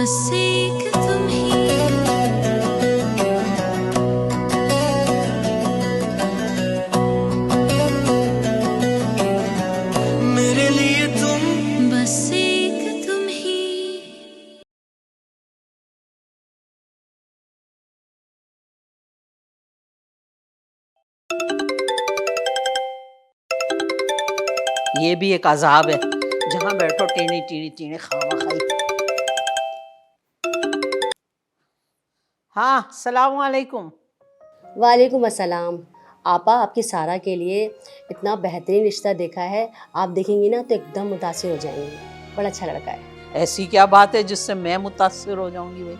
बस एक तुम ही। मेरे लिए तुम बस एक तुम ही। ये भी एक अजाब है, जहाँ बैठो टीनी टीनी टीनी खावा खाई। हाँ, सलाम वालेकुम। वालेकुम अस्सलाम। आपा, आपकी सारा के लिए इतना बेहतरीन रिश्ता देखा है, आप देखेंगी ना तो एकदम मुतासिर हो जाएंगी। बड़ा अच्छा लड़का है। ऐसी क्या बात है जिससे मैं मुतासिर हो जाऊंगी भाई?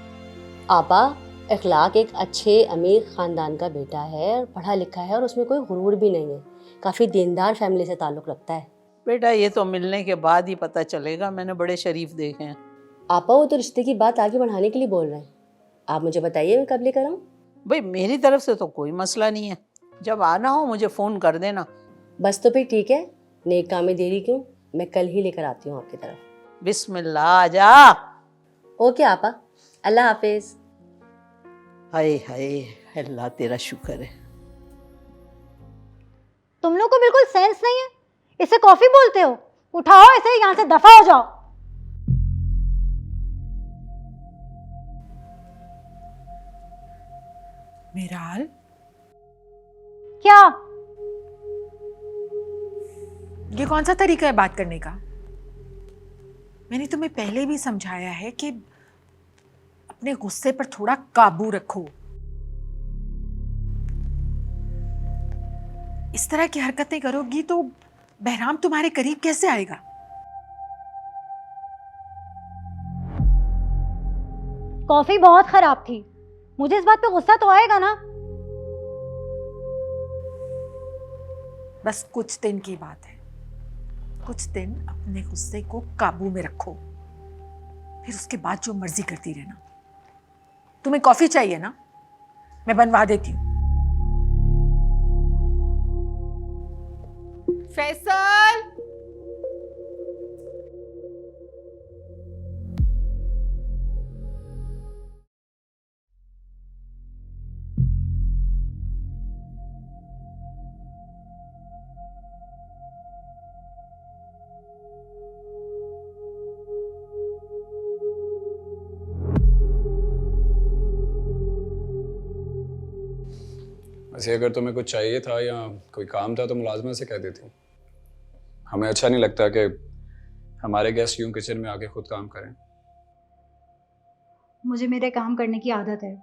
आपा, इखलाक एक अच्छे अमीर ख़ानदान का बेटा है, पढ़ा लिखा है और उसमें कोई गुरूर भी नहीं है। काफ़ी दीनदार फैमिली से ताल्लुक़ रखता है। बेटा ये तो मिलने के बाद ही पता चलेगा, मैंने बड़े शरीफ देखे हैं। आपा, वो तो रिश्ते की बात आगे बढ़ाने के लिए बोल रहे हैं। आप मुझे बताइए, मैं कब लेकर आऊँ? भाई मेरी तरफ से तो कोई मसला नहीं है, जब आना हो मुझे फ़ोन कर देना। बस तो फिर ठीक है, नेक काम में देरी क्यों, मैं कल ही लेकर आती हूँ आपकी तरफ। बिस्मिल्लाह, आजा। ओके आपा, अल्लाह हाफिज़। हाय हाय, अल्लाह तेरा शुक्र है। तुम लोग को बिल्कुल सेंस नहीं है, इसे कॉफी बोलते हो? उठाओ इसे, यहाँ से दफा हो जाओ। मेराल, क्या? ये कौन सा तरीका है बात करने का? मैंने तुम्हें पहले भी समझाया है कि अपने गुस्से पर थोड़ा काबू रखो। इस तरह की हरकतें करोगी तो बहराम तुम्हारे करीब कैसे आएगा? कॉफी बहुत खराब थी, मुझे इस बात पे गुस्सा तो आएगा ना। बस कुछ दिन की बात है, कुछ दिन अपने गुस्से को काबू में रखो, फिर उसके बाद जो मर्जी करती रहना। तुम्हें कॉफी चाहिए ना, मैं बनवा देती हूँ। फैसल, वैसे अगर तुम्हें कुछ चाहिए था या कोई काम था तो मुलाजमत से कह देती। हमें अच्छा नहीं लगता कि हमारे गेस्ट यूं किचन में आके खुद काम करें। मुझे मेरे काम करने की आदत है,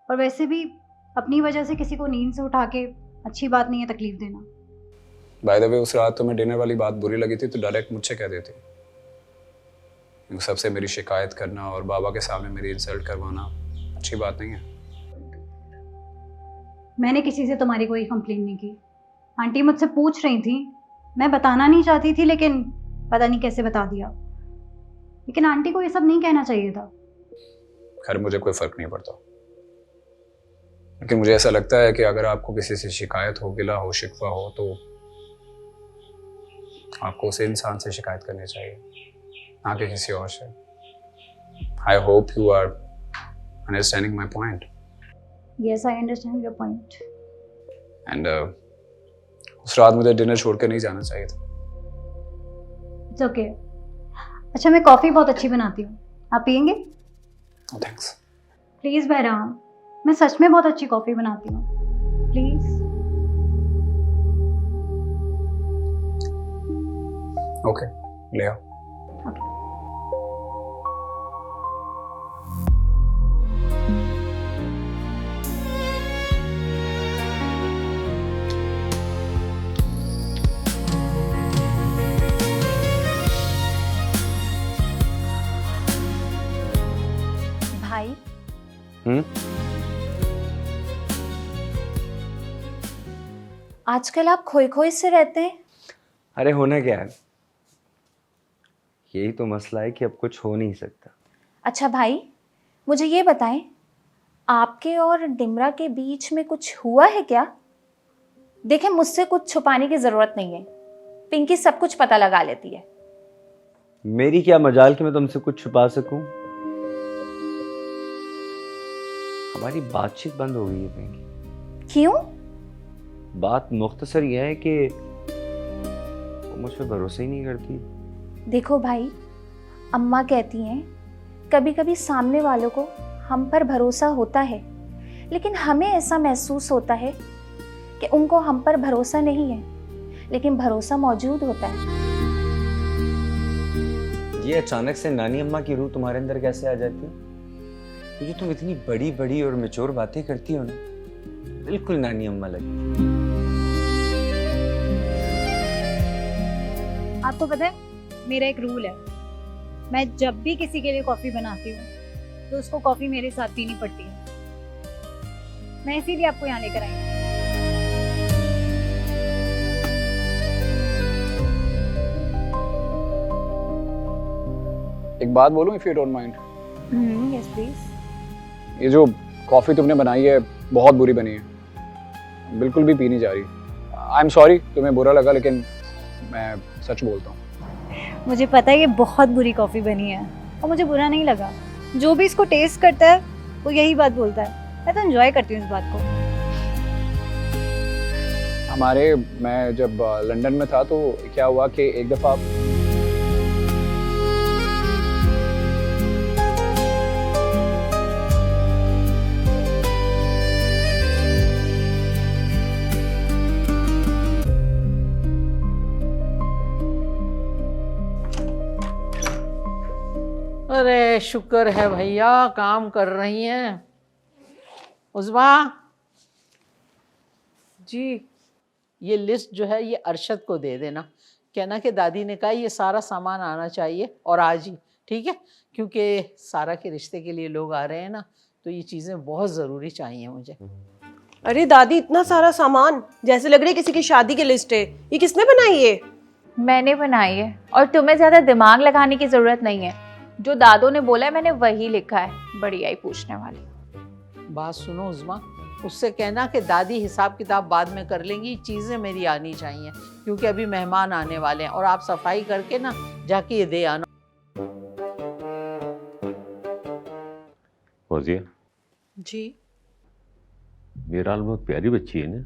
और वैसे भी अपनी वजह से किसी को नींद से उठा के अच्छी बात नहीं है तकलीफ देना। बाय द वे, उस रात तुम्हें डिनर वाली बात बुरी लगी थी तो डायरेक्ट मुझसे कह देती। यूं सबसे मेरी शिकायत करना और बाबा के सामने मेरी इंसल्ट करवाना अच्छी बात नहीं है। मैंने किसी से तुम्हारी कोई कंप्लेन नहीं की। आंटी मुझसे पूछ रही थी, मैं बताना नहीं चाहती थी, लेकिन पता नहीं कैसे बता दिया। लेकिन आंटी को ये सब नहीं कहना चाहिए था। खैर, मुझे कोई फर्क नहीं पड़ता, लेकिन मुझे ऐसा लगता है कि अगर आपको किसी से शिकायत हो, गिला हो, शिकवा हो, तो आपको उसे इंसान से शिकायत करनी चाहिए, ना कि किसी और से। I hope you are understanding my point. Yes, I understand your point. And उस रात मुझे डिनर छोड़ के नहीं जाना चाहिए था। It's okay. अच्छा, मैं कॉफ़ी बहुत अच्छी बनाती हूँ, आप पियेंगे? थैंक्स। प्लीज़ बहराम, मैं सच में बहुत अच्छी कॉफ़ी बनाती हूँ, प्लीज़। ओके, ले आओ। ओके। भाई, आजकल आप खोई खोई से रहते हैं। अरे होना क्या है, यही तो मसला है कि अब कुछ हो नहीं सकता। अच्छा भाई, मुझे ये बताएं, आपके और डिमरा के बीच में कुछ हुआ है क्या? देखें, मुझसे कुछ छुपाने की जरूरत नहीं है, पिंकी सब कुछ पता लगा लेती है। मेरी क्या मजाल कि मैं तुमसे कुछ छुपा सकूं। हमारी बातचीत बंद हो गई है पिंकी। क्यों? बात मुख्तसर यह है कि वो मुझ पर भरोसा ही नहीं करती। देखो भाई, अम्मा कहती हैं कभी कभी सामने वालों को हम पर भरोसा होता है, लेकिन हमें ऐसा महसूस होता है कि उनको हम पर भरोसा नहीं है, लेकिन भरोसा मौजूद होता है। ये अचानक से नानी अम्मा की रूह तुम्हारे अंदर कैसे आ जाती है? क्योंकि तुम इतनी बड़ी बड़ी और मैच्योर बातें करती हो ना, बिल्कुल नानी अम्मा लगी। आपको पता है, मेरा एक रूल है, मैं जब भी किसी के लिए कॉफ़ी बनाती हूँ तो उसको कॉफ़ी मेरे साथ पीनी पड़ती है। मैं इसीलिए आपको यहाँ लेकर आई हूँ। एक बात बोलूं, if you don't mind? Yes please. ये जो कॉफ़ी तुमने बनाई है बहुत बुरी बनी है, बिल्कुल भी पी नहीं जा रही। आई एम सॉरी तुम्हें बुरा लगा, लेकिन मैं सच बोलता हूँ। मुझे पता है ये बहुत बुरी कॉफ़ी बनी है और मुझे बुरा नहीं लगा। जो भी इसको टेस्ट करता है वो यही बात बोलता है। मैं तो एंजॉय करती हूँ इस बात को। मैं जब लंदन में था तो क्या हुआ कि एक दफ़ा अरे शुक्र है भैया, काम कर रही हैं। उज़मा जी, ये लिस्ट जो है ये अरशद को दे देना, कहना कि दादी ने कहा ये सारा सामान आना चाहिए और आज ही, ठीक है? क्योंकि सारा के रिश्ते के लिए लोग आ रहे हैं ना, तो ये चीज़ें बहुत ज़रूरी चाहिए मुझे। अरे दादी, इतना सारा सामान, जैसे लग रही है किसी की शादी की लिस्ट है। ये किसने बनाई है? मैंने बनाई है, और तुम्हें ज़्यादा दिमाग लगाने की ज़रूरत नहीं है। जो दादो ने बोला है मैंने वही लिखा है। बड़ी आई पूछने वाली। बात सुनो उज़मा, उससे कहना कि दादी हिसाब किताब बाद में कर लेंगी, चीज़ें मेरी आनी चाहिए, क्योंकि अभी मेहमान आने वाले हैं। और आप सफाई करके ना जाके ये दे आना। फौजिया जी। मीराल बहुत प्यारी बच्ची है ना।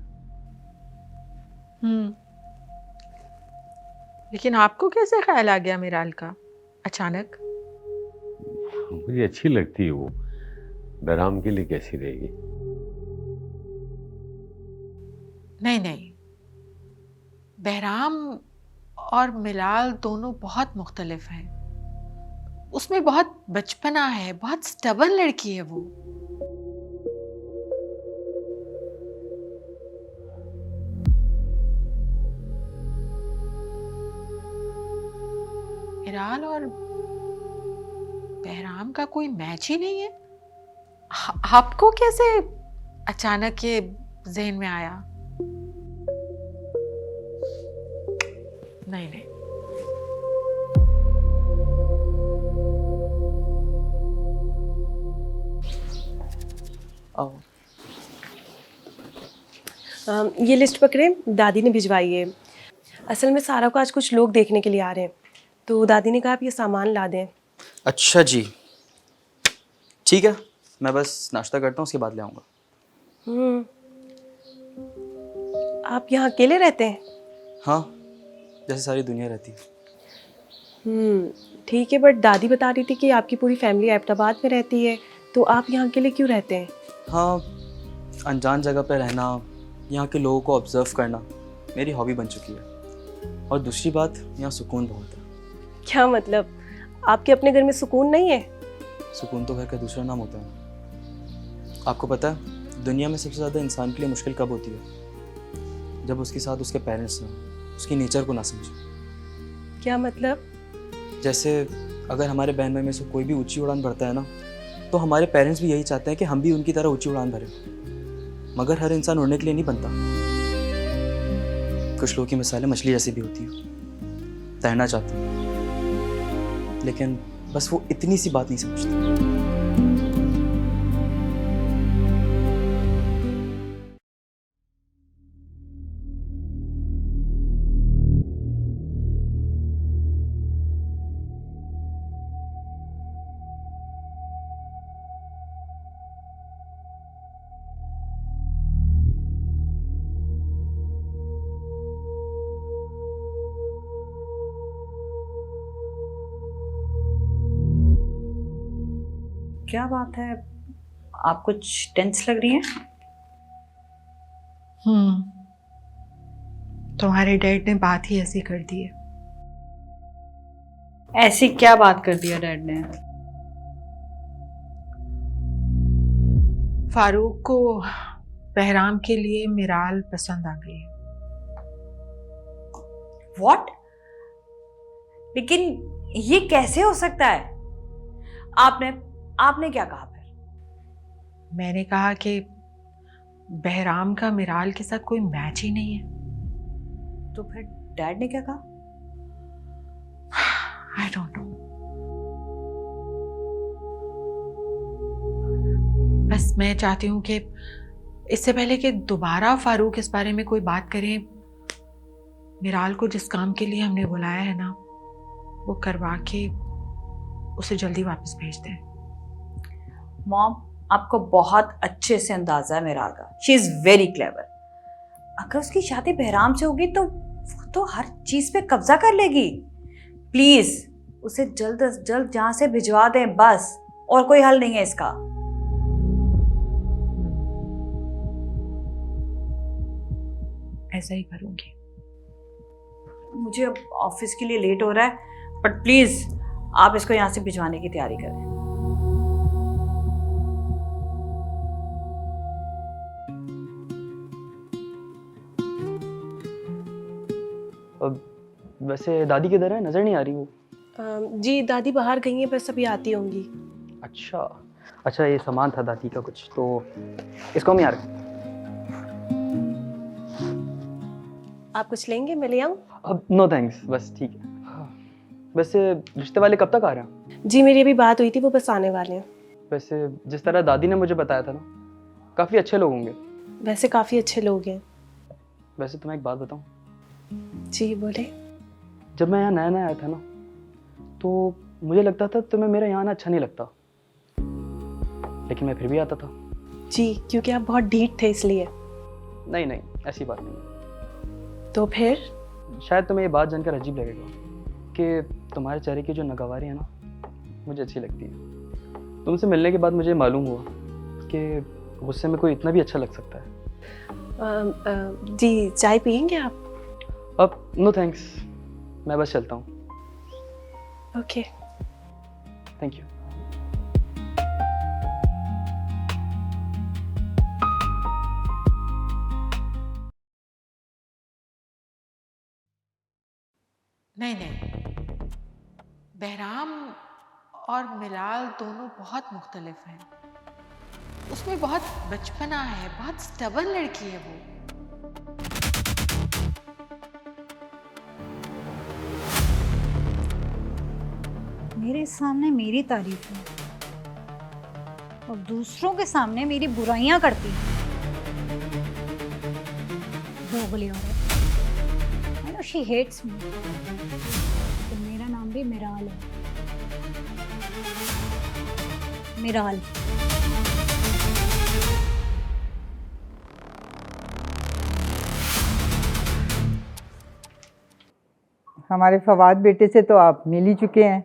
लेकिन आपको कैसे ख्याल आ गया मीराल का अचानक? मुझे अच्छी लगती है वो। बहराम के लिए कैसी रहेगी? नहीं नहीं, बहराम और मिलाल दोनों बहुत मुख्तलिफ हैं। उसमें बहुत बचपना है, बहुत स्टबर्न लड़की है वो। मिलाल और बहराम का कोई मैच ही नहीं है। आपको कैसे अचानक ये ज़हन में आया? नहीं नहीं, ये लिस्ट पकड़े, दादी ने भिजवाई है। असल में सारा को आज कुछ लोग देखने के लिए आ रहे हैं, तो दादी ने कहा आप ये सामान ला दें। अच्छा जी, ठीक है, मैं बस नाश्ता करता हूँ, उसके बाद ले आऊँगा। आप यहाँ अकेले रहते हैं? हाँ, जैसे सारी दुनिया रहती है। ठीक है, बट दादी बता रही थी कि आपकी पूरी फैमिली एबटाबाद में रहती है, तो आप यहाँ अकेले क्यों रहते हैं? हाँ, अनजान जगह पर रहना, यहाँ के लोगों को ऑब्जर्व करना मेरी हॉबी बन चुकी है। और दूसरी बात, यहाँ सुकून बहुत है। क्या मतलब, आपके अपने घर में सुकून नहीं है? सुकून तो घर का दूसरा नाम होता है। आपको पता है दुनिया में सबसे ज़्यादा इंसान के लिए मुश्किल कब होती है? जब उसके साथ उसके पेरेंट्स ना, उसकी नेचर को ना समझे। क्या मतलब? जैसे अगर हमारे बहन भाई में से कोई भी ऊंची उड़ान भरता है ना, तो हमारे पेरेंट्स भी यही चाहते हैं कि हम भी उनकी तरह ऊंची उड़ान भरें। मगर हर इंसान उड़ने के लिए नहीं बनता। कुछ लोगों की मिसालें मछली जैसी भी होती हैं, तैरना चाहती हैं, लेकिन बस वो इतनी सी बात नहीं समझती। क्या बात है, आप कुछ टेंस लग रही हैं? तुम्हारे डैड ने बात ही ऐसी कर दी है। ऐसी क्या बात कर दिया डैड ने? फारूक को बहराम के लिए मिराल पसंद आ गई है। व्हाट? लेकिन ये कैसे हो सकता है? आपने क्या कहा फिर? मैंने कहा कि बहराम का मिराल के साथ कोई मैच ही नहीं है। तो फिर डैड ने क्या कहा? I don't know. बस मैं चाहती हूँ कि इससे पहले कि दोबारा फारूक इस बारे में कोई बात करे, मिराल को जिस काम के लिए हमने बुलाया है ना, वो करवा के उसे जल्दी वापस भेज दें। मॉम, आपको बहुत अच्छे से अंदाजा है मिराल का। She is very clever. अगर उसकी शादी बहराम से होगी तो वो तो हर चीज पे कब्जा कर लेगी। प्लीज उसे जल्द से जल्द यहाँ से भिजवा दें, बस। और कोई हल नहीं है इसका। ऐसा ही करूंगी। मुझे अब ऑफिस के लिए लेट हो रहा है, बट प्लीज आप इसको यहाँ से भिजवाने की तैयारी करें। वैसे दादी किधर है? नज़र नहीं आ रही वो। जी दादी बाहर गई हैं, बस अभी आती होंगी। अच्छा ये सामान था दादी का कुछ, तो इसको हम यार। आप कुछ लेंगे, मैं ले आऊँ? अब नो थैंक्स, बस ठीक है। वैसे रिश्ते वाले कब तक आ रहे हैं? जी मेरी अभी बात हुई थी, वो बस आने वाले हैं। वैसे जिस तरह दादी ने मुझे बताया था ना, काफ़ी अच्छे लोग होंगे। वैसे काफ़ी अच्छे लोग हैं। वैसे तुम्हें एक बात बताऊँ? जी बोले। जब मैं यहाँ नया नया आया था ना, तो मुझे लगता था तुम्हें मेरा यहाँ आना अच्छा नहीं लगता, लेकिन मैं फिर भी आता था। जी क्योंकि आप बहुत ढीठ थे इसलिए। नहीं ऐसी बात नहीं। तो फिर? शायद तुम्हें ये बात जानकर अजीब लगेगा कि तुम्हारे चेहरे की जो नगवारी है ना, मुझे अच्छी लगती है। तुमसे मिलने के बाद मुझे मालूम हुआ कि गुस्से में कोई इतना भी अच्छा लग सकता है। जी चाय पियेंगे आप? अब नो थैंक्स, मैं बस चलता हूँ। Okay thank you. नहीं, बहराम और मिराल दोनों बहुत मुख्तलिफ हैं। उसमें बहुत बचपना है, बहुत स्टबर्न लड़की है वो। मेरे सामने मेरी तारीफ है और दूसरों के सामने मेरी बुराइयां करती है। दोगली औरत। I know she hates me. तो मेरा नाम भी मिराल है। मिराल। हमारे फवाद बेटे से तो आप मिल ही चुके हैं,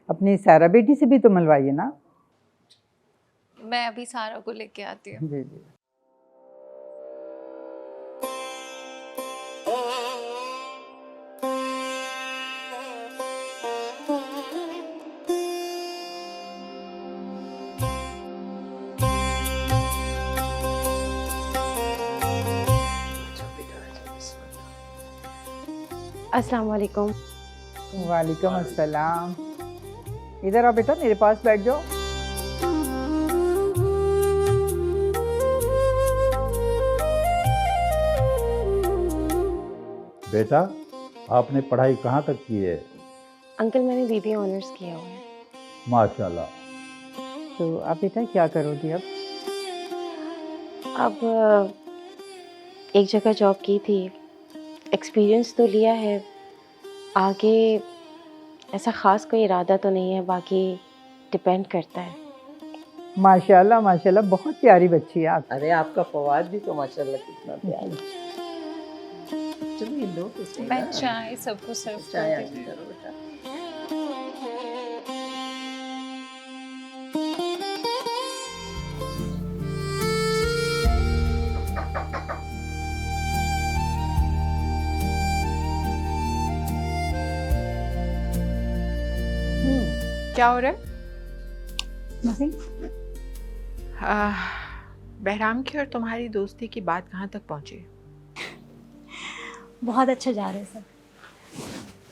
अपनी सारा बेटी से भी तो मिलवाइए ना। मैं अभी सारा को लेके आती हूँ। जी जी। अस्सलाम वालेकुम। वालेकुम अस्सलाम। इधर आओ बेटा, मेरे पास बैठ जाओ। बेटा आपने पढ़ाई कहाँ तक की है? अंकल मैंने बीबीए ऑनर्स किया हुआ है। माशाल्लाह। तो आप बेटा क्या करोगी अब? अब एक जगह जॉब की थी, एक्सपीरियंस तो लिया है, आगे ऐसा ख़ास कोई इरादा तो नहीं है, बाकी डिपेंड करता है। माशाल्लाह माशाल्लाह, बहुत प्यारी बच्ची है आप। अरे आपका फवाद भी तो माशाल्लाह कितना प्यारा। चलो ये लो तो सही। मैं चाय सबको सर्व चाय करती हूँ। करो बेटा। क्या हो रहा है? Nothing. बहराम की और तुम्हारी दोस्ती की बात कहाँ तक पहुँची? बहुत अच्छा जा रहा है सब।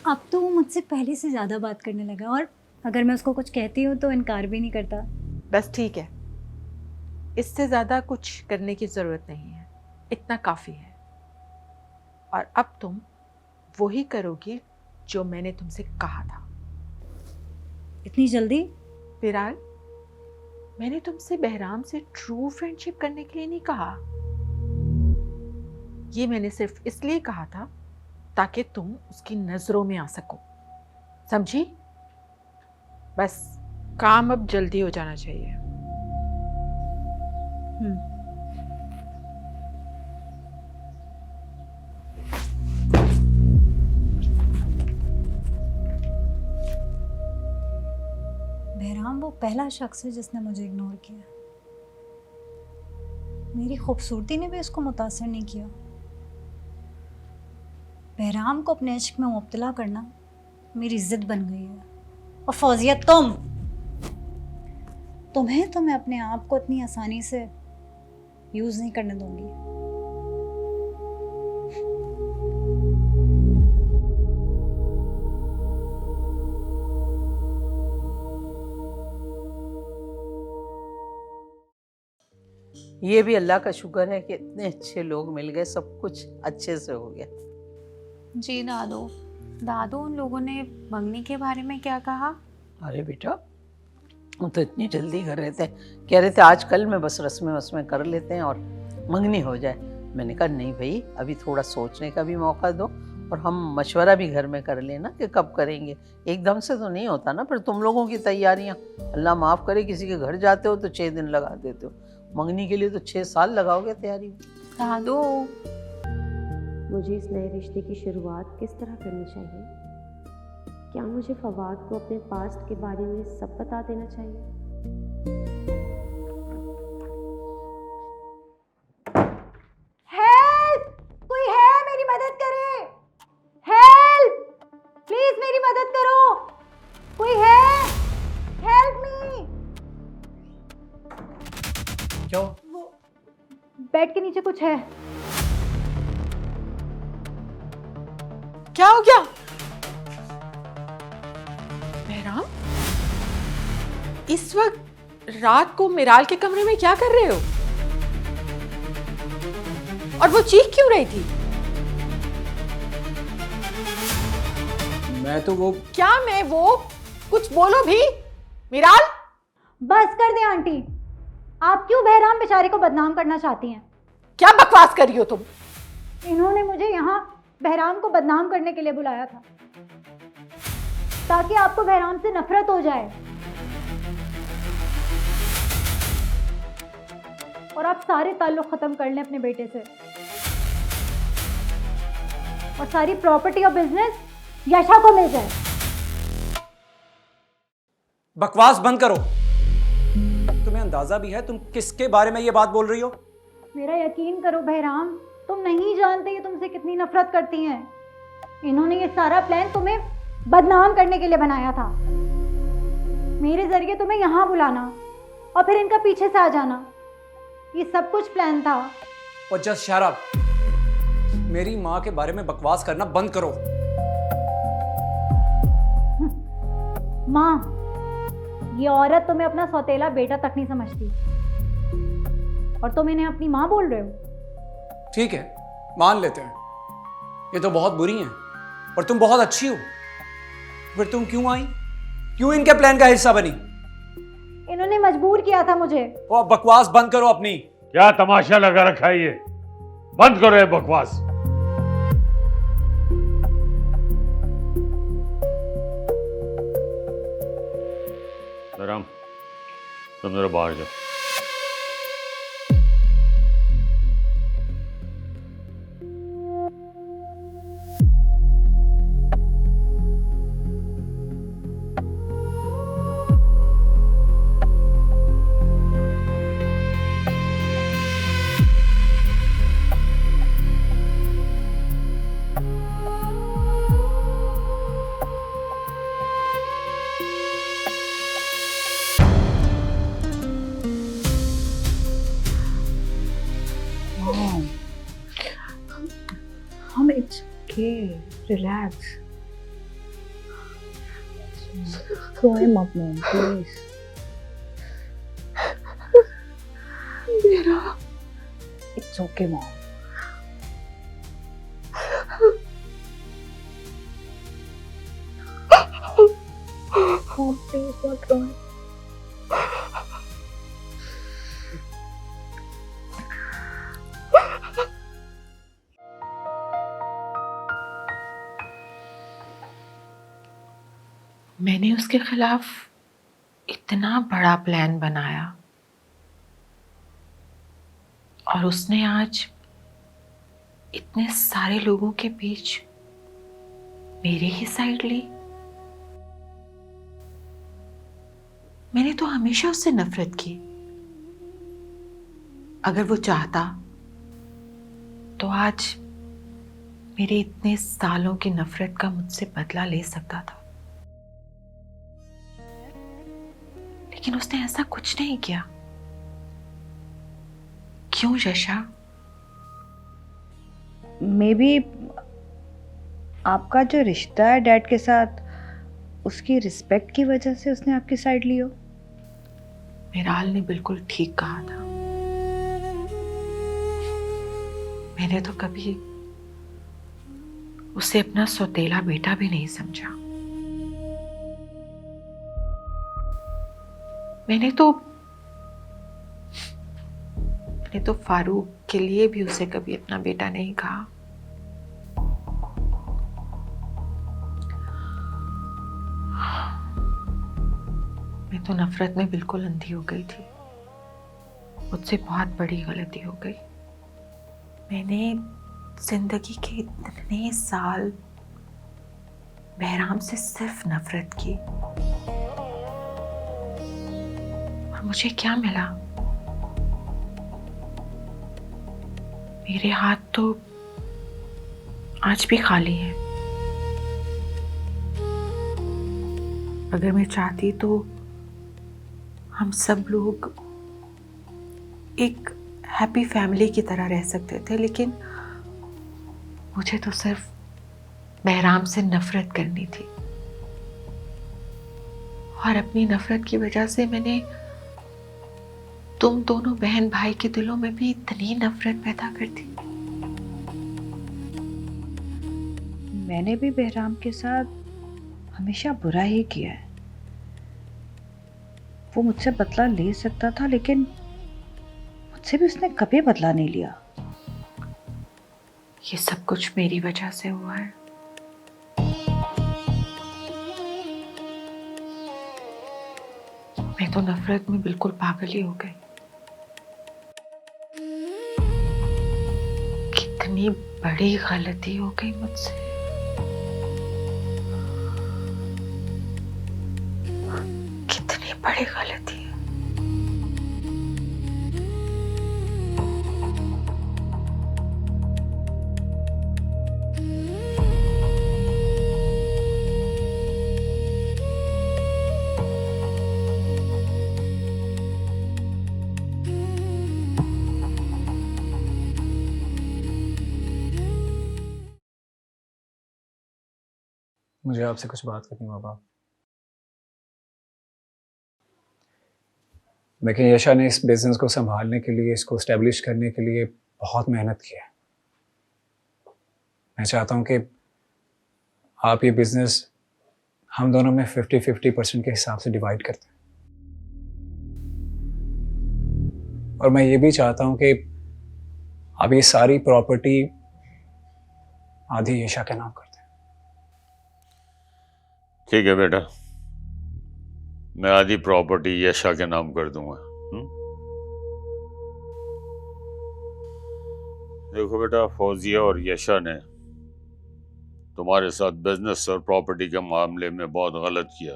अब तो वो मुझसे पहले से ज़्यादा बात करने लगा और अगर मैं उसको कुछ कहती हूँ तो इनकार भी नहीं करता। बस ठीक है, इससे ज़्यादा कुछ करने की ज़रूरत नहीं है, इतना काफ़ी है। और अब तुम वही करोगी जो मैंने तुमसे कहा था। इतनी जल्दी? विराल, मैंने तुमसे बहराम से ट्रू फ्रेंडशिप करने के लिए नहीं कहा। ये मैंने सिर्फ इसलिए कहा था ताकि तुम उसकी नजरों में आ सको, समझी? बस काम अब जल्दी हो जाना चाहिए। बहराम वो पहला शख्स है जिसने मुझे इग्नोर किया। मेरी खूबसूरती ने भी उसको मुतासर नहीं किया। बहराम को अपने इश्क में मुब्तला करना मेरी जिद बन गई है। और फौजिया तुम्हें तो मैं अपने आप को इतनी आसानी से यूज नहीं करने दूंगी। ये भी अल्लाह का शुक्र है कि इतने अच्छे लोग मिल गए, सब कुछ अच्छे से हो गया। जी दादू उन लोगों ने मंगनी के बारे में क्या कहा? अरे बेटा, वो तो इतनी जल्दी कर रहे थे, कह रहे थे आज कल में बस रस्में कर लेते हैं और मंगनी हो जाए। मैंने कहा नहीं भाई, अभी थोड़ा सोचने का भी मौका दो और हम मशवरा भी घर में कर लेना कि कब करेंगे। एकदम से तो नहीं होता ना, फिर तुम लोगों की तैयारियां, अल्लाह माफ़ करे, किसी के घर जाते हो तो 6 दिन लगा देते हो, मंगनी के लिए तो 6 साल लगाओगे तैयारी में। दादू, मुझे इस नए रिश्ते की शुरुआत किस तरह करनी चाहिए? क्या मुझे फवाद को अपने पास्ट के बारे में सब बता देना चाहिए? हेल्प! कोई है, मेरी मदद करे। हेल्प! प्लीज मेरी मदद करो। कोई है? Help me. क्यों? बेड के नीचे कुछ है। क्या हो गया? बहराम, इस वक्त रात को मिराल के कमरे में क्या कर रहे हो? और वो चीख क्यों रही थी? मैं तो वो कुछ बोलो भी। मिराल, बस कर दे आंटी। आप क्यों बहराम बेचारे को बदनाम करना चाहती हैं? क्या बकवास कर रही हो तुम? इन्होंने मुझे यहाँ बहराम को बदनाम करने के लिए बुलाया था ताकि आपको बहराम से नफरत हो जाए और आप सारे ताल्लुक खत्म कर लें अपने बेटे से और सारी प्रॉपर्टी और बिजनेस यशा को मिल जाए। बकवास बंद करो। तुम्हें अंदाजा भी है तुम किसके बारे में ये बात बोल रही हो? मेरा यकीन करो बहराम, तुम नहीं जानते ये तुमसे कितनी नफरत करती हैं। इन्होंने ये सारा प्लान तुम्हें बदनाम करने के लिए बनाया था, मेरे जरिए तुम्हें यहाँ बुलाना और फिर इनका पीछे से आ जाना। ये सब कुछ प्लान था। और जस्ट शट अप। मेरी माँ के बारे में बकवास करना बंद करो। माँ, ये औरत तुम्हें अपना सौतेला बेटा तक नहीं समझती और तुम इन्हें अपनी माँ बोल रहे हो। ठीक है, मान लेते हैं ये तो बहुत बुरी हैं और तुम बहुत अच्छी हो, फिर तुम क्यों आई? क्यों इनके प्लान का हिस्सा बनी? इन्होंने मजबूर किया था मुझे। वो अब बकवास बंद करो अपनी। क्या तमाशा लगा रखा है ये? बंद करो ये बकवास। राम, तुम जरा बाहर जाओ। Relax. Throw him up, mom, please. It's okay, mom. Mom, please, not crying. मैंने उसके खिलाफ इतना बड़ा प्लान बनाया और उसने आज इतने सारे लोगों के बीच मेरी ही साइड ली। मैंने तो हमेशा उससे नफरत की। अगर वो चाहता तो आज मेरे इतने सालों की नफरत का मुझसे बदला ले सकता था, लेकिन उसने ऐसा कुछ नहीं किया। क्यों यशा? मे बी आपका जो रिश्ता है डैड के साथ, उसकी रिस्पेक्ट की वजह से उसने आपकी साइड ली हो। मेराल ने बिल्कुल ठीक कहा था। मैंने तो कभी उसे अपना सौतेला बेटा भी नहीं समझा। मैंने तो फारूक के लिए भी उसे कभी अपना बेटा नहीं कहा। मैं तो नफरत में बिल्कुल अंधी हो गई थी। मुझसे बहुत बड़ी गलती हो गई। मैंने जिंदगी के इतने साल बहराम से सिर्फ नफरत की, और मुझे क्या मिला? मेरे हाथ तो आज भी खाली हैं। अगर मैं चाहती तो हम सब लोग एक हैप्पी फैमिली की तरह रह सकते थे, लेकिन मुझे तो सिर्फ बहराम से नफरत करनी थी। और अपनी नफरत की वजह से मैंने तुम दोनों बहन भाई के दिलों में भी इतनी नफरत पैदा कर दी। मैंने भी बहराम के साथ हमेशा बुरा ही किया है। वो मुझसे बदला ले सकता था, लेकिन मुझसे भी उसने कभी बदला नहीं लिया। ये सब कुछ मेरी वजह से हुआ है। मैं तो नफरत में बिल्कुल पागल ही हो गई। कितनी बड़ी गलती हो गई मुझसे। कितनी बड़ी गलती। मुझे आपसे कुछ बात करनी है बाबा। देखिए, यशा ने इस बिजनेस को संभालने के लिए, इसको स्टैब्लिश करने के लिए बहुत मेहनत की है। मैं चाहता हूँ कि आप ये बिजनेस हम दोनों में 50-50% के हिसाब से डिवाइड करते हैं। और मैं ये भी चाहता हूँ कि आप ये सारी प्रॉपर्टी आधी यशा के नाम कर दें। ठीक है बेटा, मैं आधी प्रॉपर्टी यशा के नाम कर दूंगा। देखो बेटा, फौजिया और यशा ने तुम्हारे साथ बिजनेस और प्रॉपर्टी के मामले में बहुत गलत किया।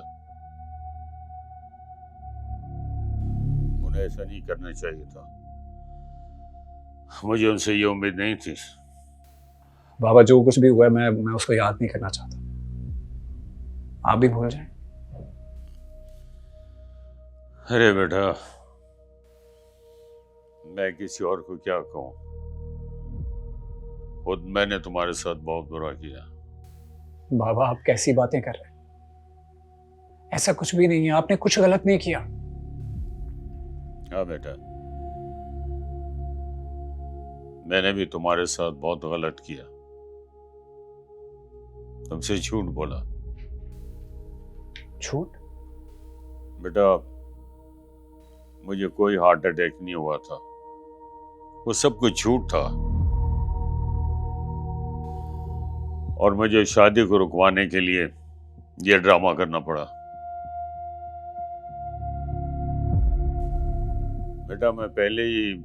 उन्हें ऐसा नहीं करना चाहिए था। मुझे उनसे ये उम्मीद नहीं थी। बाबा, जो कुछ भी हुआ है मैं उसको याद नहीं करना चाहता। आप भी भूल जाएं। अरे बेटा, मैं किसी और को क्या कहूं? खुद मैंने तुम्हारे साथ बहुत बुरा किया। बाबा आप कैसी बातें कर रहे हैं? ऐसा कुछ भी नहीं है, आपने कुछ गलत नहीं किया। हाँ बेटा, मैंने भी तुम्हारे साथ बहुत गलत किया, तुमसे झूठ बोला। झूठ? बेटा मुझे कोई हार्ट अटैक नहीं हुआ था, वो सब कुछ झूठ था, और मुझे शादी को रुकवाने के लिए ये ड्रामा करना पड़ा। बेटा मैं पहले ही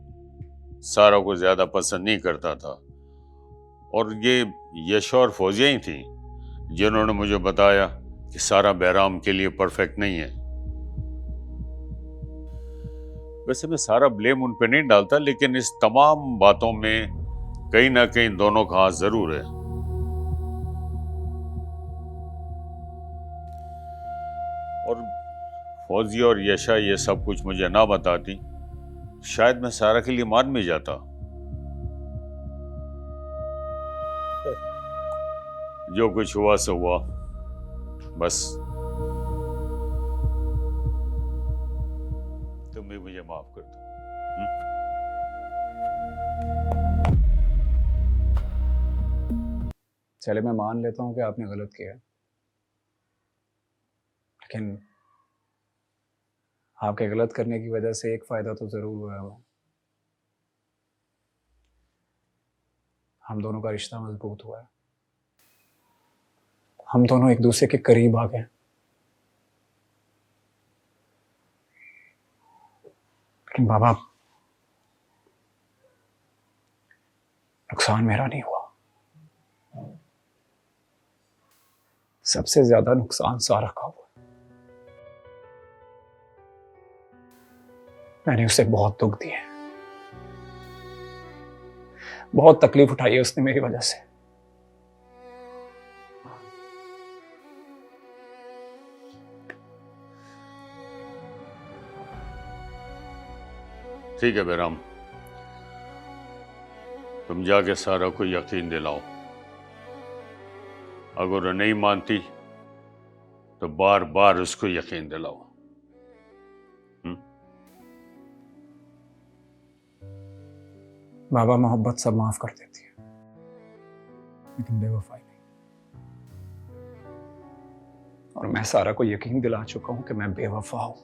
सारा को ज्यादा पसंद नहीं करता था, और ये यश और फौजिया ही थी जिन्होंने मुझे बताया कि सारा बहराम के लिए परफेक्ट नहीं है। वैसे मैं सारा ब्लेम उन पे नहीं डालता, लेकिन इस तमाम बातों में कहीं ना कहीं दोनों का हाथ जरूर है। और फौजिया और यशा ये सब कुछ मुझे ना बताती, शायद मैं सारा के लिए मान भी जाता। जो कुछ हुआ सो हुआ, बस तुम भी मुझे माफ कर दो। चले मैं मान लेता हूं कि आपने गलत किया, लेकिन आपके गलत करने की वजह से एक फायदा तो जरूर हुआ है, हम दोनों का रिश्ता मजबूत हुआ है, हम दोनों एक दूसरे के करीब आ गए। लेकिन बाबा नुकसान मेरा नहीं हुआ, सबसे ज्यादा नुकसान सारा का हुआ। मैंने उसे बहुत दुख दिए, बहुत तकलीफ उठाई है उसने मेरी वजह से। ठीक है बहराम, तुम जाके सारा को यकीन दिलाओ, अगर वो नहीं मानती तो बार बार उसको यकीन दिलाओ। बाबा मोहब्बत सब माफ कर देती है, लेकिन बेवफाई नहीं। और मैं सारा को यकीन दिला चुका हूं कि मैं बेवफा हूं।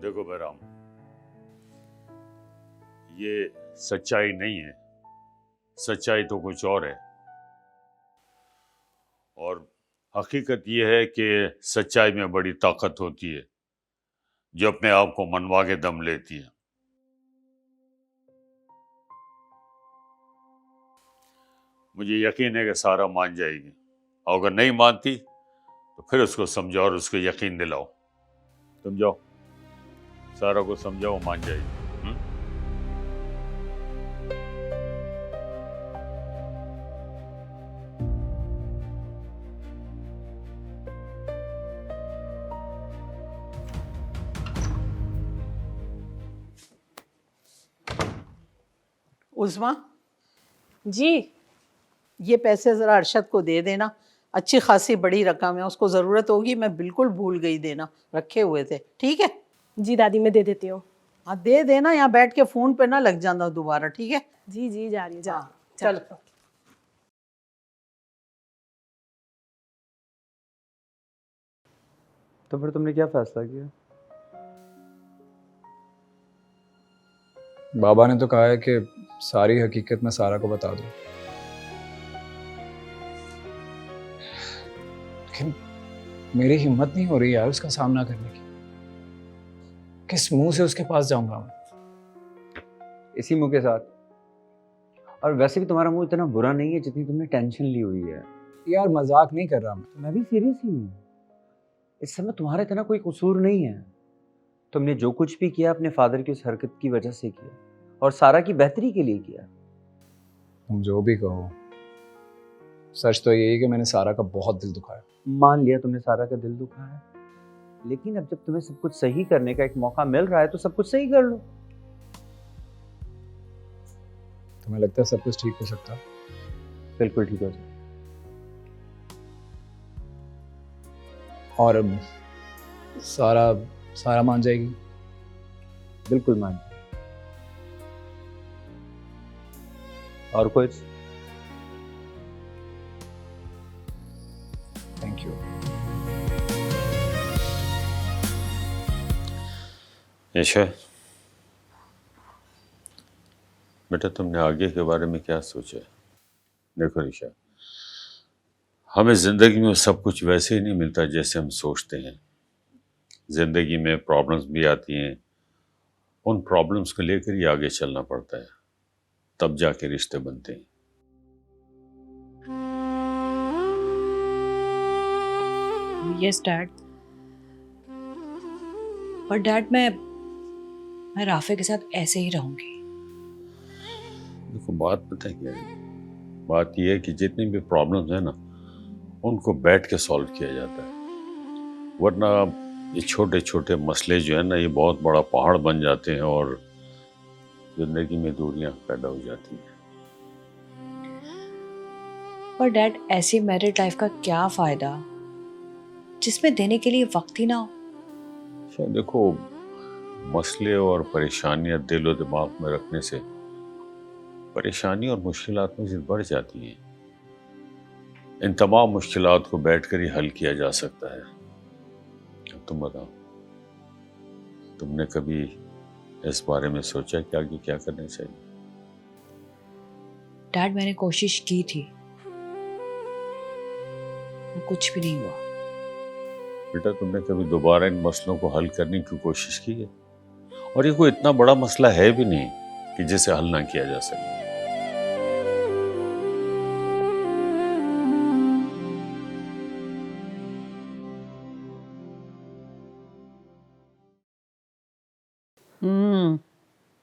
देखो बहराम, ये सच्चाई नहीं है, सच्चाई तो कुछ और है। और हकीकत ये है कि सच्चाई में बड़ी ताकत होती है जो अपने आप को मनवा के दम लेती है। मुझे यकीन है कि सारा मान जाएगी, और अगर नहीं मानती तो फिर उसको समझाओ और उसको यकीन दिलाओ। तुम जाओ, सारा को समझाओ, मान जाएगी। उस्मा जी, ये पैसे ज़रा अरशद को दे देना, अच्छी खासी बड़ी रकम है, उसको ज़रूरत होगी। मैं बिल्कुल भूल गई देना, रखे हुए थे। ठीक है जी दादी मैं दे देती हूँ। हाँ दे देना, यहाँ बैठ के फ़ोन पे ना लग जाना दोबारा। ठीक है जी जी जा रही जा हाँ, चल। तो फिर तुमने क्या फैसला किया? बाबा ने तो कहा है कि सारी हकीकत मैं सारा को बता दूं, लेकिन मेरी हिम्मत नहीं हो रही यार उसका सामना करने की। किस मुंह से उसके पास जाऊंगा मैं? इसी मुंह के साथ। और वैसे भी तुम्हारा मुंह इतना बुरा नहीं है जितनी तुमने टेंशन ली हुई है। यार मजाक नहीं कर रहा मैं भी सीरियस ही हूँ। इस समय तुम्हारा इतना कोई कसूर नहीं है। तुमने जो कुछ भी किया अपने फादर की उस हरकत की वजह से किया, और सारा की बेहतरी के लिए किया। तुम जो भी कहो, सच तो यही कि मैंने सारा का बहुत दिल दुखाया। मान लिया तुमने सारा का दिल दुखाया, लेकिन अब जब तुम्हें सब कुछ सही करने का एक मौका मिल रहा है तो सब कुछ सही कर लो। तुम्हें लगता है सब कुछ ठीक हो सकता है? बिल्कुल ठीक हो जाए। और सारा मान जाएगी? बिल्कुल मान। और कुछ? Thank you. यशा, बेटा तुमने आगे के बारे में क्या सोचा है? देखो ईशा, हमें जिंदगी में सब कुछ वैसे ही नहीं मिलता जैसे हम सोचते हैं। जिंदगी में प्रॉब्लम्स भी आती हैं, उन प्रॉब्लम्स को लेकर ही आगे चलना पड़ता है, तब जाके रिश्ते बनते हैं। यस डैड, पर डैड मैं राफे के साथ ऐसे ही रहूंगी। देखो बात पता है क्या है, बात यह है कि जितनी भी प्रॉब्लम्स है ना, उनको बैठ के सॉल्व किया जाता है, वरना ये छोटे छोटे मसले जो है ना, ये बहुत बड़ा पहाड़ बन जाते हैं और जिंदगी में दूरियां पैदा हो जाती हैं। पर डैड, ऐसी मैरिड लाइफ का क्या फायदा जिसमें देने के लिए वक्त ही ना हो? शायद देखो, मसले और परेशानियां दिल और दिमाग में रखने से परेशानी और मुश्किलात में बढ़ जाती हैं। इन तमाम मुश्किलात को बैठकर ही हल किया जा सकता है। अब तुम बताओ, तुमने कभी इस बारे में सोचा कि आगे क्या करना चाहिए? डैड, मैंने कोशिश की थी, कुछ भी नहीं हुआ। बेटा, तुमने कभी दोबारा इन मसलों को हल करने की कोशिश की है? और ये कोई इतना बड़ा मसला है भी नहीं कि जिसे हल ना किया जा सके।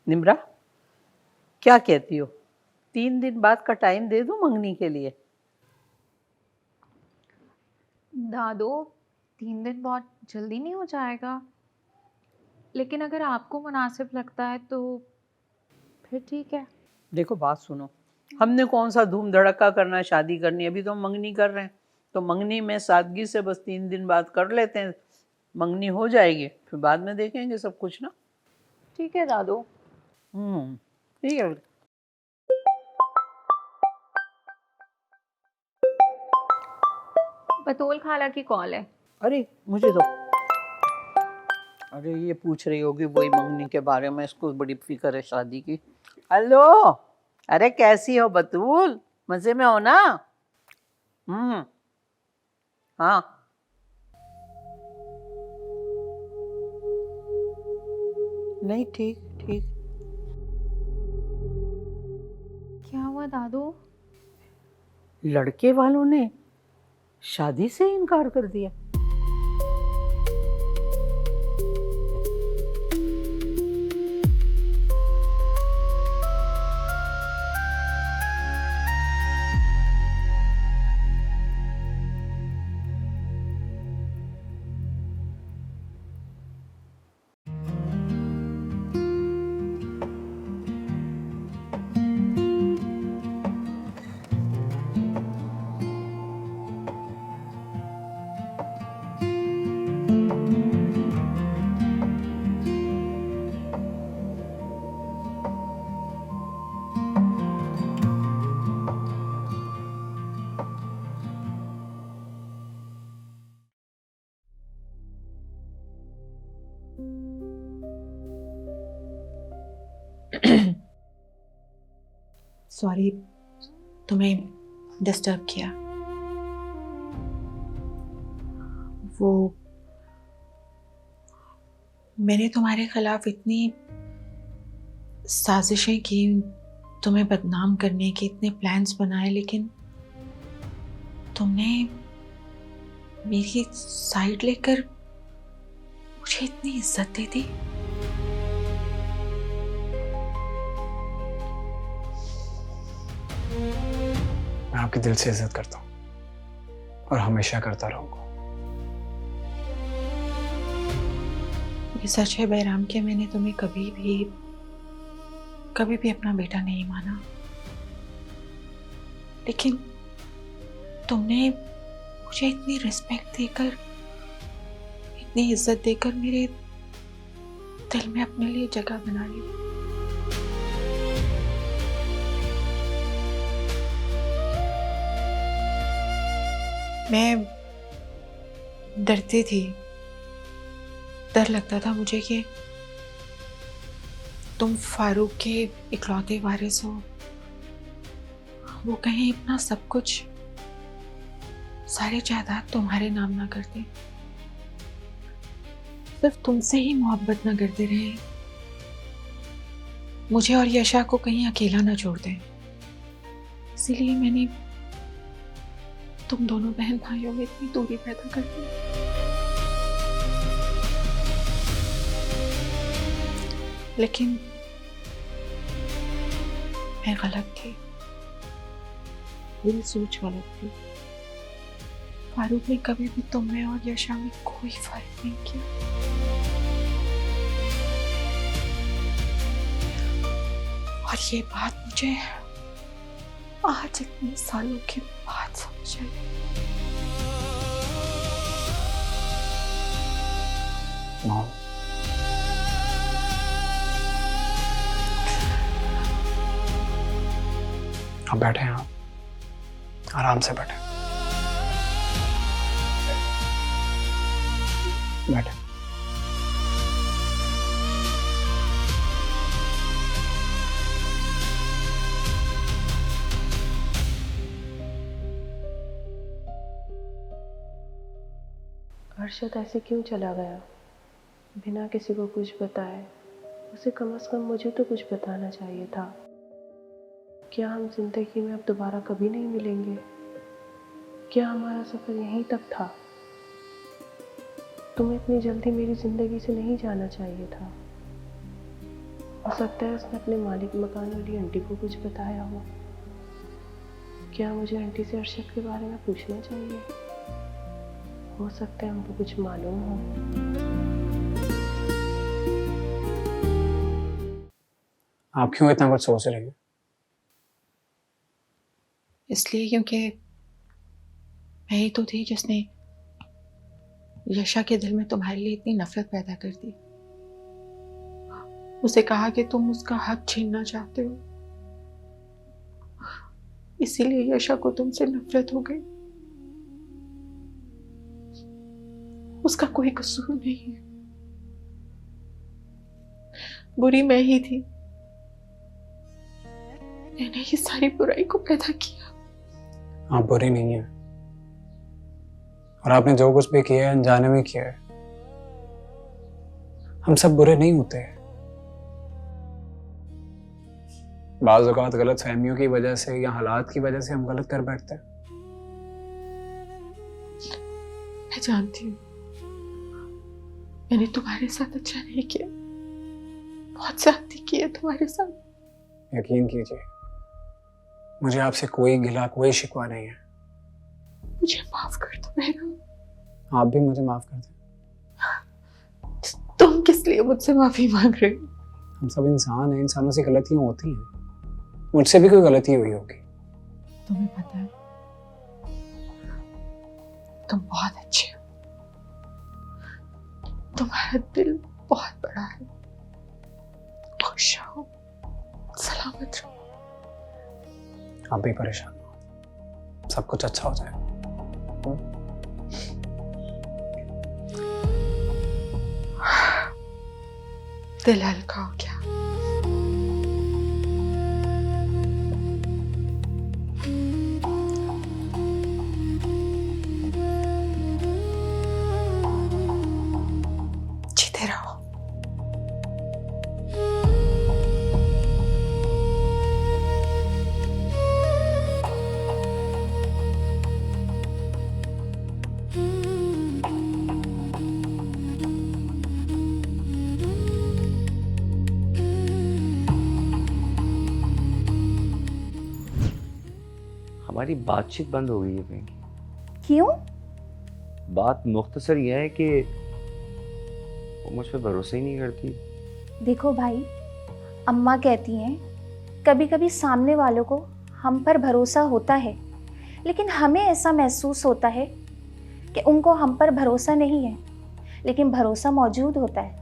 निम्रा, क्या कहती हो? 3 दिन बाद का टाइम दे दूं मंगनी के लिए? दादो, 3 दिन बहुत जल्दी नहीं हो जाएगा? लेकिन अगर आपको मुनासिब लगता है तो फिर ठीक है। देखो बात सुनो, हमने कौन सा धूम धड़का करना है शादी करनी है? अभी तो हम मंगनी कर रहे हैं, तो मंगनी में सादगी से बस 3 दिन बाद कर लेते हैं, मंगनी हो जाएगी, फिर बाद में देखेंगे सब कुछ ना। ठीक है दादो। ठीक है। बतौल खाला की कॉल है। अरे मुझे दो। अरे ये पूछ रही होगी वही मंगनी के बारे में, इसको बड़ी फिक्र है शादी की। हेलो, अरे कैसी हो बतूल? मजे में हो ना? हाँ। नहीं, ठीक ठीक। क्या हुआ दादू? लड़के वालों ने शादी से इनकार कर दिया। सॉरी तुम्हें डिस्टर्ब किया। वो मैंने तुम्हारे खिलाफ इतनी साजिशें की, तुम्हें बदनाम करने के इतने प्लान्स बनाए, लेकिन तुमने मेरी साइड लेकर मुझे इतनी इज्जत दे दी। मैं आपके दिल से इज्जत करता हूँ और हमेशा करता रहूंगा। ये सच है बैराम कि मैंने तुम्हें कभी भी अपना बेटा नहीं माना, लेकिन तुमने मुझे इतनी रिस्पेक्ट देकर, इतनी इज्जत देकर मेरे दिल में अपने लिए जगह बना ली। मैं डरती थी, डर लगता था मुझे कि तुम फारूक के इकलौते वारिस हो, वो कहीं अपना सब कुछ, सारे जायदाद तुम्हारे नाम ना करते, सिर्फ तुमसे ही मोहब्बत ना करते रहे, मुझे और यशा को कहीं अकेला ना छोड़ दें। इसीलिए मैंने तुम दोनों बहन भाइयों में इतनी दूरी पैदा कर दी। लेकिन मैं गलत थी, मेरी सोच गलत थी। फारूक ने कभी भी तुम में और यशा में कोई फर्क नहीं किया। और ये बात मुझे आज इतने सालों के बाद समझ आई। मॉम, आप बैठे हैं, आप आराम से बैठे बैठे। अर्शद ऐसे क्यों चला गया बिना किसी को कुछ बताए? उसे कम से कम मुझे तो कुछ बताना चाहिए था। क्या हम जिंदगी में अब दोबारा कभी नहीं मिलेंगे? क्या हमारा सफ़र यहीं तक था? तुम्हें इतनी जल्दी मेरी ज़िंदगी से नहीं जाना चाहिए था। हो सकता है उसने अपने मालिक मकान वाली आंटी को कुछ बताया हो। क्या मुझे आंटी से अर्शद के बारे में पूछना चाहिए? हो सकता है उनको कुछ मालूम हो। आप क्यों इतना कुछ सोच रही हो? इसलिए क्योंकि मैं ही तो थी जिसने यशा के दिल में तुम्हारे लिए इतनी नफरत पैदा कर दी। उसे कहा कि तुम उसका हक छीनना चाहते हो, इसीलिए यशा को तुमसे नफरत हो गई। उसका कोई कसूर नहीं है, बुरी मैं ही थी। मैंने ही सारी बुराई को पैदा किया। आप बुरी नहीं है, और आपने जो कुछ भी किया है अनजाने में किया है। हम सब बुरे नहीं होते। बाज़ औक़ात गलत फहमियों की वजह से या हालात की वजह से हम गलत कर बैठते हैं। मैं जानती हूँ मैंने तुम्हारे साथ अच्छा नहीं किया, बहुत ज्यादती की है तुम्हारे साथ। यकीन कीजिए, मुझे आपसे कोई गिला, कोई शिकवा नहीं है। मुझे माफ कर दो बहरा। आप भी मुझे माफ कर दें। तुम किस लिए मुझसे माफी मांग रहे हो? हम सब इंसान हैं, इंसानों से गलतियां होती हैं। मुझसे भी कोई गलती हुई होगी। तुम्हें पता है तुम बहुत अच्छे हो, तुम्हारा दिल बहुत बड़ा है। खुश रहो, सलामत रहो। आप भी परेशान हो, सब कुछ अच्छा हो जाएगा। दिल हल्का हो गया। जीते रहो। हमारी बातचीत बंद हो गई है पिंकी। क्यों? बात मुख्तसर यह है कि वो मुझ पर भरोसा ही नहीं करती। देखो भाई, अम्मा कहती हैं कभी कभी सामने वालों को हम पर भरोसा होता है, लेकिन हमें ऐसा महसूस होता है कि उनको हम पर भरोसा नहीं है, लेकिन भरोसा मौजूद होता है।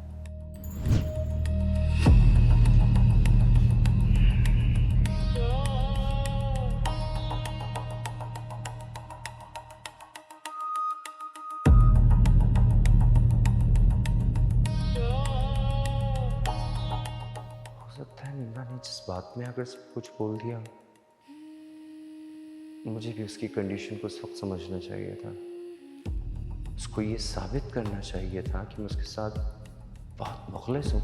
हो सकता है निम्रा ने जिस बात में अगर सब कुछ बोल दिया, मुझे भी उसकी कंडीशन को उस वक्त समझना चाहिए था। उसको ये साबित करना चाहिए था कि मैं उसके साथ बहुत मुखलिस हूँ।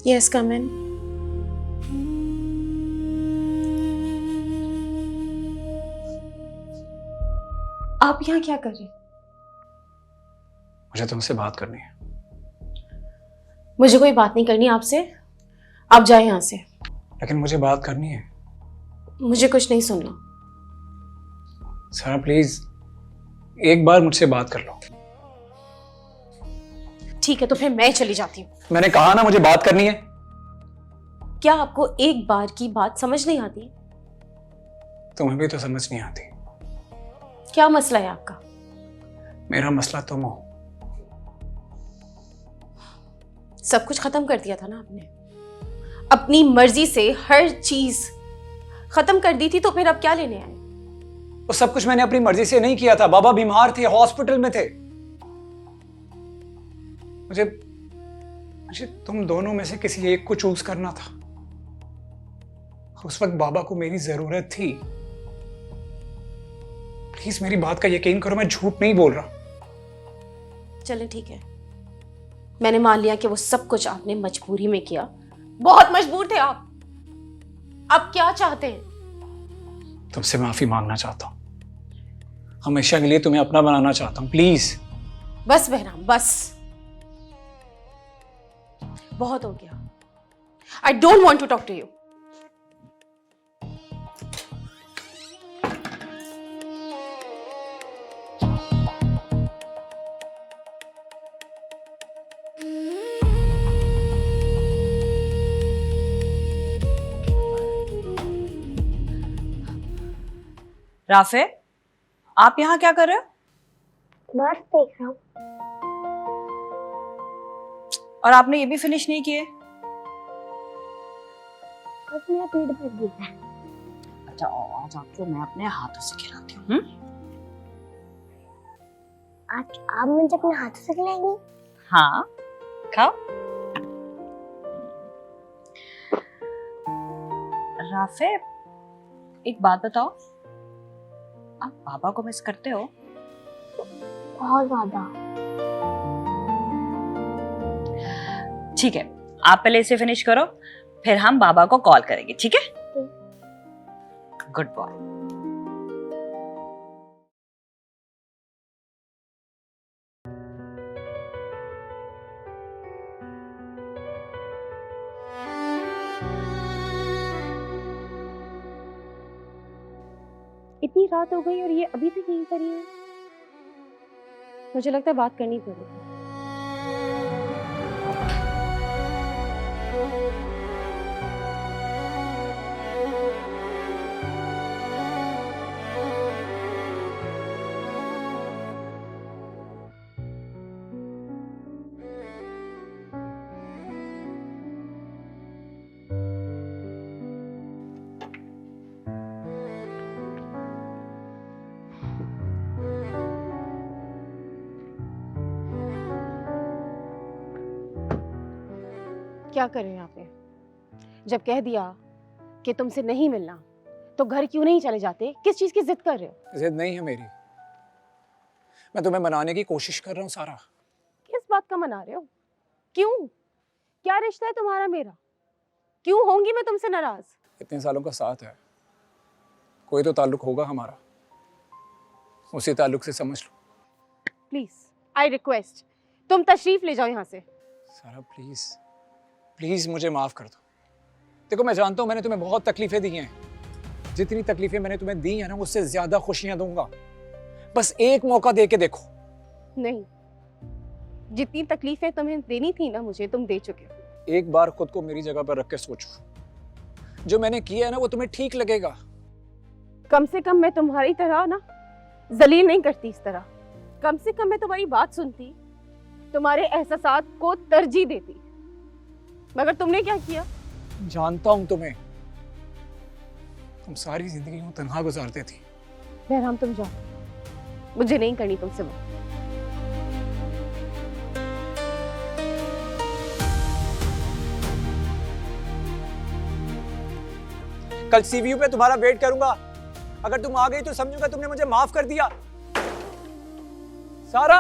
यस, कम इन। आप यहाँ क्या कर रहे हैं? मुझे तुमसे बात करनी है। मुझे कोई बात नहीं करनी आपसे, आप जाए यहाँ से। लेकिन मुझे बात करनी है। मुझे कुछ नहीं सुनना। सारा प्लीज एक बार मुझसे बात कर लो। ठीक है, तो फिर मैं चली जाती हूँ। मैंने कहा ना मुझे बात करनी है। क्या आपको एक बार की बात समझ नहीं आती? तुम्हें भी तो समझ नहीं आती। क्या मसला है आपका? मेरा मसला तुम हो। सब कुछ खत्म कर दिया था ना आपने, अपनी मर्जी से हर चीज खत्म कर दी थी, तो फिर अब क्या लेने आए? वो सब कुछ मैंने अपनी मर्जी से नहीं किया था। बाबा बीमार थे, हॉस्पिटल में थे। मुझे तुम दोनों में से किसी एक को चूज करना था। उस वक्त बाबा को मेरी जरूरत थी। प्लीज मेरी बात का यकीन करो, मैं झूठ नहीं बोल रहा। चले ठीक है, मैंने मान लिया कि वो सब कुछ आपने मजबूरी में किया। बहुत मजबूर थे आप। अब क्या चाहते हैं? तुमसे माफी मांगना चाहता हूं। हमेशा के लिए तुम्हें अपना बनाना चाहता हूं। प्लीज। बस बहराम, बस बहुत हो गया। I don't want to talk to you. Rafe, आप यहाँ क्या कर रहे हो? बस देख रहा हूँ। और आपने ये भी फिनिश नहीं किए? बस मेरा पेट भर गया है। अच्छा, आज आपको मैं अपने हाथों से खिलाती हूँ। आज आप मुझे अपने हाथों से खिलाएंगी? हाँ, खाओ। राफे, एक बात बताओ, आप पापा को मिस करते हो? बहुत ज्यादा। ठीक है, आप पहले इसे फिनिश करो, फिर हम बाबा को कॉल करेंगे, ठीक है? Good boy. इतनी रात हो गई और ये अभी तक यहीं पर ही है। मुझे लगता है बात करनी पड़ेगी। क्या करें यहाँ पे? जब कह दिया कि तुमसे नहीं मिलना, तो घर क्यों नहीं चले जाते? किस चीज की जिद कर रहे हो? जिद नहीं है मेरी, मैं तुम्हें मनाने की कोशिश कर रहा हूँ सारा। किस बात का मना रहे हो? क्यों? क्या रिश्ता है तुम्हारा मेरा? क्यों होंगी मैं तुमसे नाराज? इतने सालों का साथ है, कोई तो ताल्लुक होगा हमारा, उसी ताल्लुक से समझ लो। प्लीज, आई रिक्वेस्ट, तुम तशरीफ ले जाओ यहाँ से। सारा प्लीज प्लीज मुझे माफ कर दो। देखो मैं जानता हूँ मैंने तुम्हें बहुत तकलीफें दी हैं, जितनी तकलीफें मैंने तुम्हें दी है ना उससे ज्यादा खुशियां दूंगा। बस एक मौका दे के देखो। नहीं, जितनी तकलीफें तुम्हें देनी थी ना मुझे, तुम दे चुके हो। एक बार खुद को मेरी जगह पर रख के सोचो, जो मैंने किया है ना वो तुम्हें ठीक लगेगा। कम से कम मैं तुम्हारी तरह ना जलील नहीं करती इस तरह। कम से कम मैं तुम्हारी बात सुनती, तुम्हारे एहसासात को तरजीह देती। मगर तुमने क्या किया? जानता हूं तुम्हें, तुम सारी जिंदगी यूं तन्हा गुजारते थे। बहराम तुम जाओ, मुझे नहीं करनी तुमसे बात। कल सीवीयू पे तुम्हारा वेट करूंगा। अगर तुम आ गई तो समझूंगा तुमने मुझे माफ कर दिया। सारा,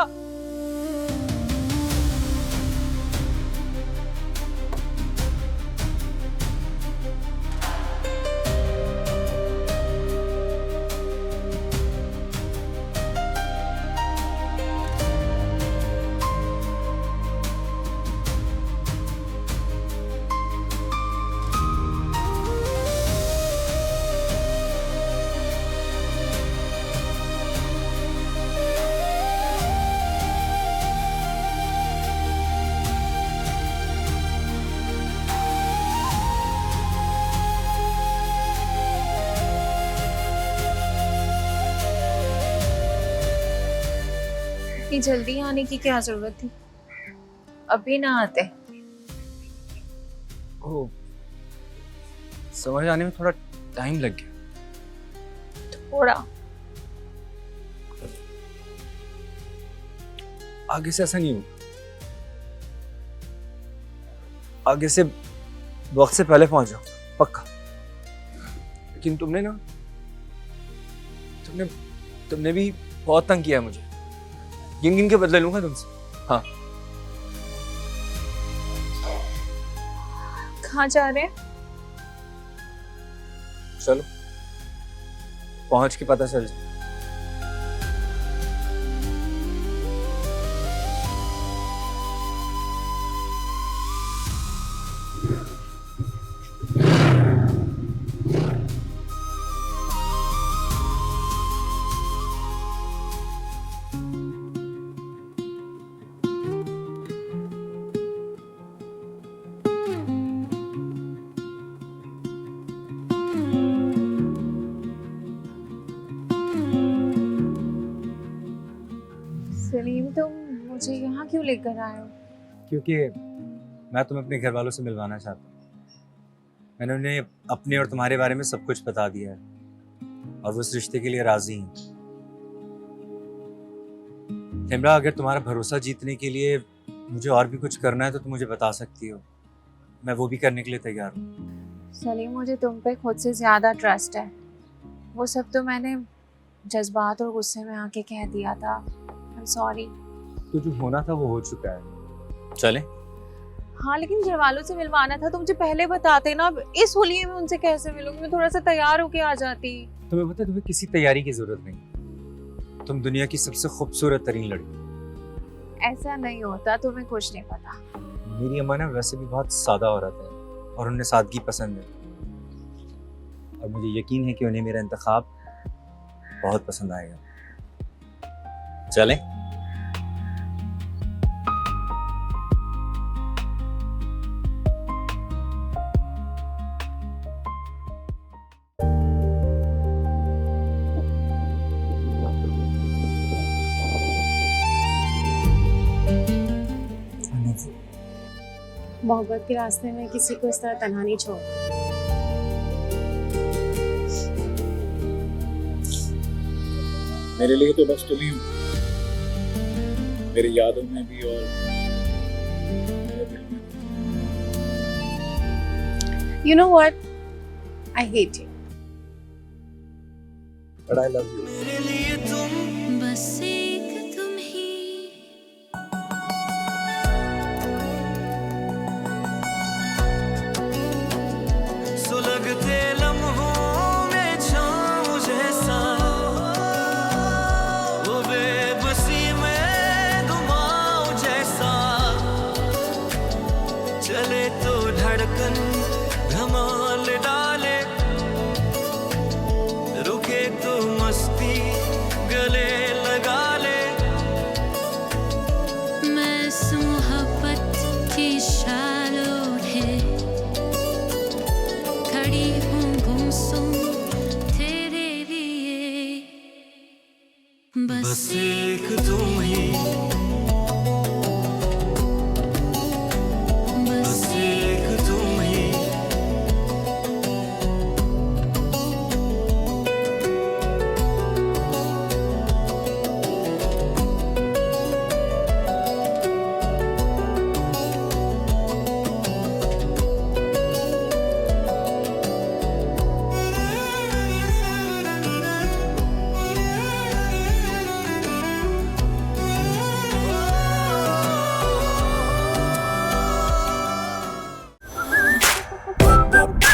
इतनी जल्दी आने की क्या जरूरत थी? अभी ना आते। ओ, समझ आने में थोड़ा टाइम लग गया। थोड़ा? आगे से ऐसा नहीं होगा। आगे से वक्त से पहले पहुंच जाओ, पक्का। लेकिन तुमने ना तुमने भी बहुत तंग किया मुझे। गिन के बदले लूंगा तुमसे। हाँ। कहाँ जा रहे हैं? चलो, पहुंच के पता चल जाए। सलीम, तुम मुझे यहाँ क्यों लेकर आए हो? क्योंकि मैं तुम्हें अपने घर वालों से मिलवाना चाहता हूँ। मैंने उन्हें अपने और तुम्हारे बारे में सब कुछ बता दिया है और वो इस रिश्ते के लिए राजी हैं। हिमरा, अगर तुम्हारा भरोसा जीतने के लिए मुझे और भी कुछ करना है तो तुम मुझे बता सकती हो। मैं वो भी करने के लिए तैयार हूँ। सलीम, मुझे तुम पे खुद से ज्यादा ट्रस्ट है। वो सब तो मैंने जज्बात और गुस्से में आके कह दिया था। I'm sorry। तो जो होना था वो हो चुका है। चले? हाँ, लेकिन घर वालों से मिलवाना था तो मुझे पहले बताते ना। इस होलिये में उनसे कैसे मिलूंगी? मैं थोड़ा सा तैयार होके आ जाती। तुम्हें पता है, तुम्हें किसी तैयारी की जरूरत नहीं। तुम दुनिया की सबसे खूबसूरत तरीन लड़की। ऐसा नहीं होता, तुम्हें कुछ नहीं पता। मेरी अम्मा ना वैसे भी बहुत सादा औरत है और उन्हें सादगी पसंद है, और मुझे यकीन है कि उन्हें मेरा इंतखाब बहुत पसंद आएगा। चलें? मोहब्बत के रास्ते में किसी को इस तरह तन्हा नहीं छोड़। मेरे लिए तो बस तुम ही हो, मेरी यादों में भी और मेरे दिल में। You know what? I hate you. But I love you. मेरे लिए तुम बस एक तुम ही। सुलगते लम्हों में छाँव जैसा, वो बेबसी में घुमाओ जैसा, चले तो धड़कन धमाल डाले, रुके तो मस्ती गले लगा ले। मैं up.